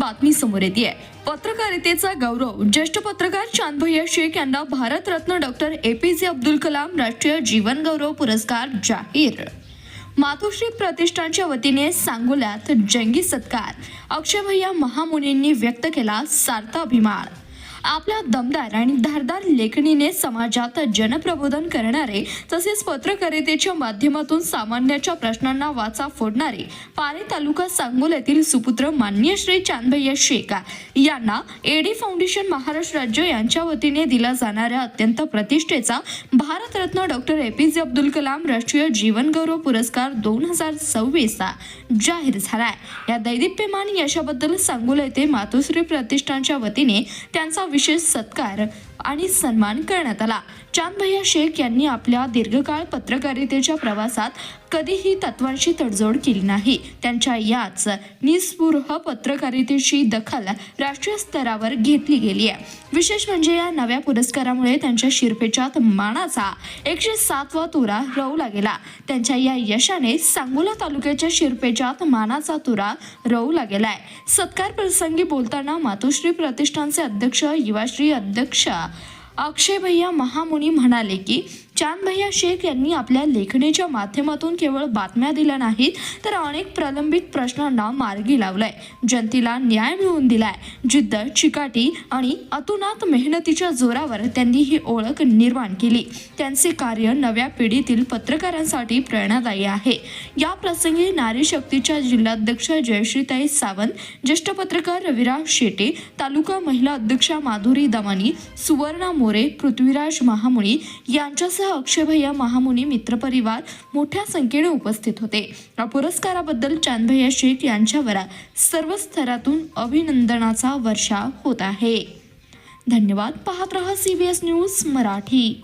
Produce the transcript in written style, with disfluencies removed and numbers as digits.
बातमी समोर येते। पत्रकारितेचा गौरव ज्येष्ठ पत्रकार चांदभैया शेख यांना भारतरत्न डॉक्टर APJ अब्दुल कलाम राष्ट्रीय जीवन गौरव पुरस्कार जाहीर। मातोश्री प्रतिष्ठानच्या वतीने सांगोल्यात जंगी सत्कार। अक्षयभैया महामुनींनी व्यक्त केला सार्थ अभिमान। आपल्या दमदार आणि धारदार लेखणीने समाजात जनप्रबोधन करणारे तसेच पत्रकारितेच्या माध्यमातून सामान्याच्या प्रश्नांना वाचा फोडणारे पारे तालुका सांगोल्यातील सुपुत्र माननीय श्री चांदभैया शेख यांना एडी फाउंडेशन महाराष्ट्र राज्य यांच्या वतीने दिला जाणाऱ्या अत्यंत प्रतिष्ठेचा भारतरत्न डॉक्टर APJ अब्दुल कलाम राष्ट्रीय जीवन गौरव पुरस्कार 2026 जाहीर झालाय। या दैदिप्यमान यशाबद्दल सांगोला येथे मातोश्री प्रतिष्ठानच्या वतीने त्यांचा विशेष सत्कार आणि सन्मान करण्यात आला। चांदभैया शेख यांनी आपल्या दीर्घकाळ पत्रकारितेच्या प्रवासात कधीही तत्वांशी तडजोड केली नाही। त्यांच्या याच निस्पृह पत्रकारितेची दखल राष्ट्रीय स्तरावर घेतली गेली आहे। विशेष म्हणजे या नव्या पुरस्कारामुळे त्यांच्या शिरपेचात मानाचा 107वा तुरा रोवला गेला। त्यांच्या या यशाने सांगोला तालुक्याच्या शिरपेचात मानाचा तुरा रोवला गेलाय। सत्कार प्रसंगी बोलताना मातोश्री प्रतिष्ठानचे अध्यक्ष युवाश्री अध्यक्ष अक्षयभैया महामुनी म्हणाले की चांदभैया शेख यांनी आपल्या लेखणीच्या माध्यमातून केवळ बातम्या दिल्या नाहीत तर अनेक प्रलंबित प्रश्नांना मार्गी लावलाय, जनतेला न्याय मिळवून दिलाय। जिद्द, चिकाटी आणि अतोनात मेहनतीच्या जोरावर त्यांनी ही ओळख निर्माण केली। त्यांचे कार्य नव्या पिढीतील पत्रकारांसाठी प्रेरणादायी आहे। या प्रसंगी नारी शक्तीच्या जिल्हाध्यक्ष जयश्रीताई सावंत, ज्येष्ठ पत्रकार रविराज शेटे, तालुका महिला अध्यक्षा माधुरी दमानी, सुवर्णा मोरे, पृथ्वीराज महामुनी यांच्यासह अक्षयभैया महामुनी मित्रपरिवार मोठ्या संख्येने उपस्थित होते। या पुरस्काराबद्दल चांदभैया शेख यांच्यावर सर्व स्तरातून अभिनंदनाचा वर्षाव होत आहे। धन्यवाद। पाहत रहा CBS न्यूज मराठी।